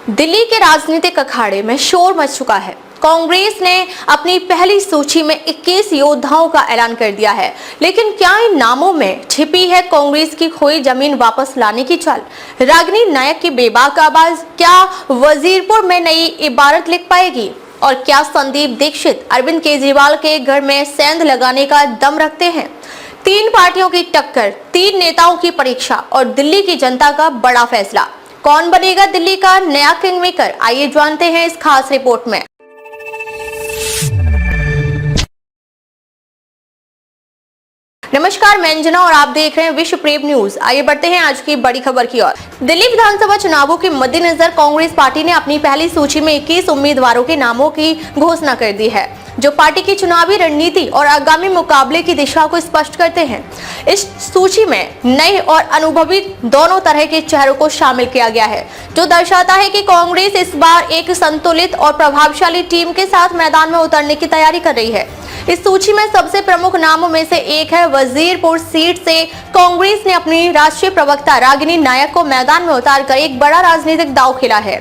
दिल्ली के राजनीतिक अखाड़े में शोर मच चुका है। कांग्रेस ने अपनी पहली सूची में 21 योद्धाओं का ऐलान कर दिया है, लेकिन क्या इन नामों में छिपी है कांग्रेस की खोई जमीन वापस लाने की चाल? रागिनी नायक की बेबाक आवाज क्या वजीरपुर में नई इबारत लिख पाएगी? और क्या संदीप दीक्षित अरविंद केजरीवाल के घर में सेंध लगाने का दम रखते हैं? तीन पार्टियों की टक्कर, तीन नेताओं की परीक्षा और दिल्ली की जनता का बड़ा फैसला। कौन बनेगा दिल्ली का नया किंग मेकर? आइए जानते हैं इस खास रिपोर्ट में। नमस्कार, मैं अंजना और आप देख रहे हैं विश्व प्रेम न्यूज। आइए बढ़ते हैं आज की बड़ी खबर की ओर। दिल्ली विधानसभा चुनावों के मद्देनजर कांग्रेस पार्टी ने अपनी पहली सूची में 21 उम्मीदवारों के नामों की घोषणा कर दी है, जो पार्टी की चुनावी रणनीति और आगामी मुकाबले की दिशा को स्पष्ट करते हैं। इस सूची में नए और अनुभवी दोनों तरह के चेहरों को शामिल किया गया है, जो दर्शाता है कि कांग्रेस इस बार एक संतुलित और प्रभावशाली टीम के साथ मैदान में उतरने की तैयारी कर रही है। इस सूची में सबसे प्रमुख नामों में से एक है वजीरपुर सीट से कांग्रेस ने अपनी राष्ट्रीय प्रवक्ता रागिनी नायक को मैदान में उतारकर एक बड़ा राजनीतिक दांव खेला है।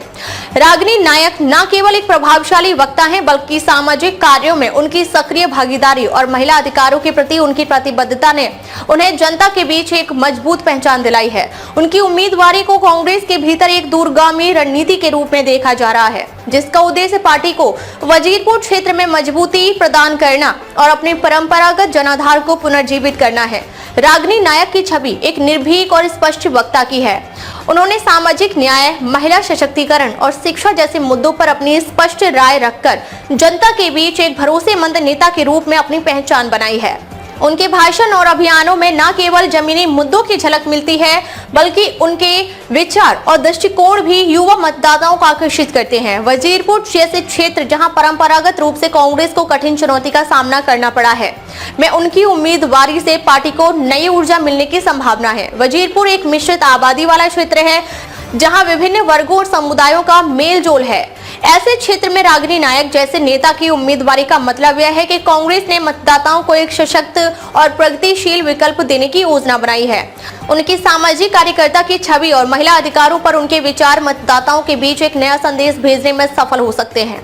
रागिनी नायक न केवल एक प्रभावशाली वक्ता हैं, बल्कि सामाजिक कार्यों में उनकी सक्रिय भागीदारी और महिला अधिकारों के प्रति उनकी प्रतिबद्धता ने उन्हें जनता के बीच एक मजबूत पहचान दिलाई है। उनकी उम्मीदवारी को कांग्रेस के भीतर एक दूरगामी रणनीति के रूप में देखा जा रहा है, जिसका उद्देश्य पार्टी को वजीरपुर क्षेत्र में मजबूती प्रदान करना और अपने परंपरागत जनाधार को पुनर्जीवित करना है। रागिनी नायक की छवि एक निर्भीक और स्पष्ट वक्ता की है। उन्होंने सामाजिक न्याय, महिला सशक्तिकरण और शिक्षा जैसे मुद्दों पर अपनी स्पष्ट राय रखकर जनता के बीच एक भरोसेमंद नेता के रूप में अपनी पहचान बनाई है। उनके भाषण और अभियानों में न केवल जमीनी मुद्दों की झलक मिलती है, बल्कि उनके विचार और दृष्टिकोण भी युवा मतदाताओं को आकर्षित करते हैं। वजीरपुर जैसे क्षेत्र, जहां परंपरागत रूप से कांग्रेस को कठिन चुनौती का सामना करना पड़ा है, में उनकी उम्मीदवारी से पार्टी को नई ऊर्जा मिलने की संभावना है। वजीरपुर एक मिश्रित आबादी वाला क्षेत्र है, जहां विभिन्न वर्गों और समुदायों का मेल जोल है। ऐसे क्षेत्र में रागिनी नायक जैसे नेता की उम्मीदवारी का मतलब यह है कि कांग्रेस ने मतदाताओं को एक सशक्त और प्रगतिशील विकल्प देने की योजना बनाई है। उनकी सामाजिक कार्यकर्ता की छवि और महिला अधिकारों पर उनके विचार मतदाताओं के बीच एक नया संदेश भेजने में सफल हो सकते हैं।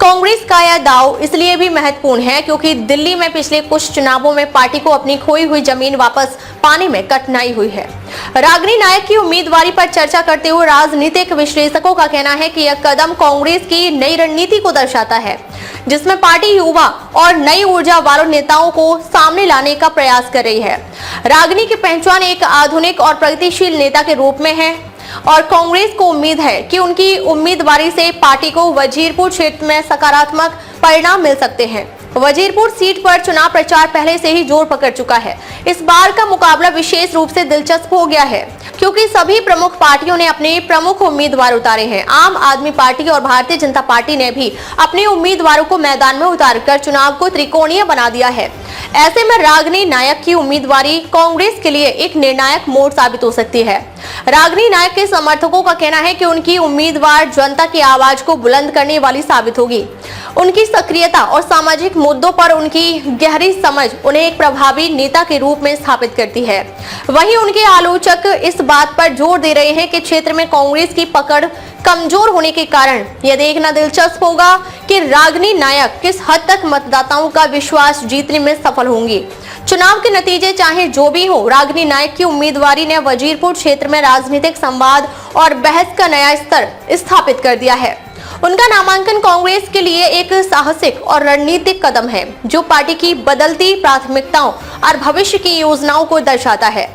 कांग्रेस का यह दाव इसलिए भी महत्वपूर्ण है क्योंकि दिल्ली में पिछले कुछ चुनावों में पार्टी को अपनी खोई हुई जमीन वापस पाने में कठिनाई हुई है। रागिनी नायक की उम्मीदवारी पर चर्चा करते हुए राजनीतिक विश्लेषकों का कहना है कि यह कदम कांग्रेस की नई रणनीति को दर्शाता है, जिसमें पार्टी युवा और नई ऊर्जा वालों नेताओं को सामने लाने का प्रयास कर रही है। रागिनी की पहचान एक आधुनिक और प्रगतिशील नेता के रूप में है और कांग्रेस को उम्मीद है कि उनकी उम्मीदवारी से पार्टी को वजीरपुर क्षेत्र में सकारात्मक परिणाम मिल सकते हैं। वजीरपुर सीट पर चुनाव प्रचार पहले से ही जोर पकड़ चुका है। इस बार का मुकाबला विशेष रूप से दिलचस्प हो गया है क्योंकि सभी प्रमुख पार्टियों ने अपने प्रमुख उम्मीदवार उतारे हैं। आम आदमी पार्टी और भारतीय जनता पार्टी ने भी अपने उम्मीदवारों को मैदान में उतारकर चुनाव को त्रिकोणीय बना दिया है। ऐसे में रागिनी नायक की उम्मीदवारी कांग्रेस के लिए एक निर्णायक मोड़ साबित हो सकती है। रागिनी नायक के समर्थकों का कहना है कि उनकी उम्मीदवार जनता की आवाज को बुलंद करने वाली साबित होगी। उनकी सक्रियता और सामाजिक मुद्दों पर उनकी गहरी समझ उन्हें एक प्रभावी नेता के रूप में स्थापित करती है। वहीं उनके आलोचक इस बात पर जोर दे रहे हैं कि क्षेत्र में कांग्रेस की पकड़ कमजोर होने के कारण यह देखना दिलचस्प होगा कि रागिनी नायक किस हद तक मतदाताओं का विश्वास जीतने में सफल होंगी। चुनाव के नतीजे चाहे जो भी हो, रागिनी नायक की उम्मीदवारी ने वजीरपुर क्षेत्र में राजनीतिक संवाद और बहस का नया स्तर स्थापित कर दिया है। उनका नामांकन कांग्रेस के लिए एक साहसिक और रणनीतिक कदम है, जो पार्टी की बदलती प्राथमिकताओं और भविष्य की योजनाओं को दर्शाता है।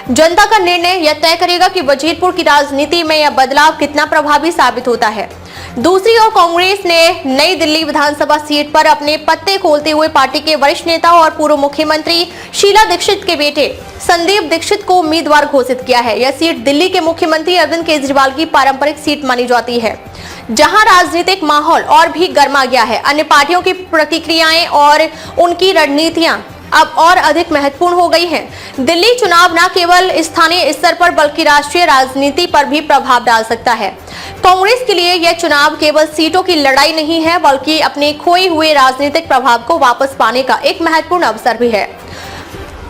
जनता का निर्णय यह तय करेगा कि वजीरपुर की राजनीति में यह बदलाव कितना प्रभावी साबित होता है। दूसरी ओर कांग्रेस ने नई दिल्ली विधानसभा सीट पर अपने पत्ते खोलते हुए पार्टी के वरिष्ठ नेता और पूर्व मुख्यमंत्री शीला दीक्षित के बेटे संदीप दीक्षित को उम्मीदवार घोषित किया है। यह सीट दिल्ली के मुख्यमंत्री अरविंद केजरीवाल की पारंपरिक सीट मानी जाती है, जहां राजनीतिक माहौल और भी गर्मा गया है। अन्य पार्टियों की प्रतिक्रियाएं और उनकी रणनीतियां अब और अधिक महत्वपूर्ण हो गई हैं। दिल्ली चुनाव न केवल स्थानीय स्तर पर बल्कि राष्ट्रीय राजनीति पर भी प्रभाव डाल सकता है। कांग्रेस के लिए यह चुनाव केवल सीटों की लड़ाई नहीं है, बल्कि अपने खोए हुए राजनीतिक प्रभाव को वापस पाने का एक महत्वपूर्ण अवसर भी है।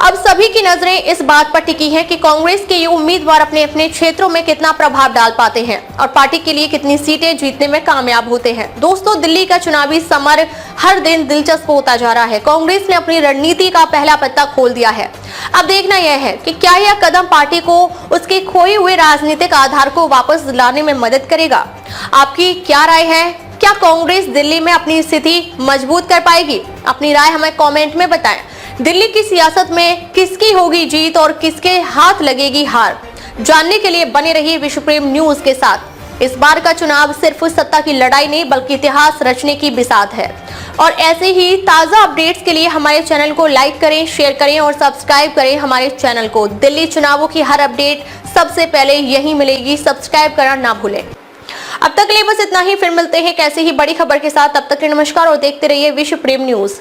अब सभी की नजरें इस बात पर टिकी हैं कि कांग्रेस के ये उम्मीदवार अपने अपने क्षेत्रों में कितना प्रभाव डाल पाते हैं और पार्टी के लिए कितनी सीटें जीतने में कामयाब होते हैं। दोस्तों, दिल्ली का चुनावी समर हर दिन दिलचस्प होता जा रहा है। कांग्रेस ने अपनी रणनीति का पहला पत्ता खोल दिया है। अब देखना यह है कि क्या यह कदम पार्टी को उसके खोए हुए राजनीतिक आधार को वापस लाने में मदद करेगा। आपकी क्या राय है? क्या कांग्रेस दिल्ली में अपनी स्थिति मजबूत कर पाएगी? अपनी राय हमें कमेंट में बताएं। दिल्ली की सियासत में किसकी होगी जीत और किसके हाथ लगेगी हार, जानने के लिए बने रहिए विश्व प्रेम न्यूज के साथ। इस बार का चुनाव सिर्फ सत्ता की लड़ाई नहीं बल्कि इतिहास रचने की बिसात है। और ऐसे ही ताजा अपडेट्स के लिए हमारे चैनल को लाइक करें, शेयर करें और सब्सक्राइब करें हमारे चैनल को। दिल्ली चुनावों की हर अपडेट सबसे पहले यहीं मिलेगी, सब्सक्राइब करना ना भूलें। अब तक के लिए बस इतना ही, फिर मिलते हैं कैसे ही बड़ी खबर के साथ। तब तक के नमस्कार और देखते रहिए विश्व प्रेम न्यूज।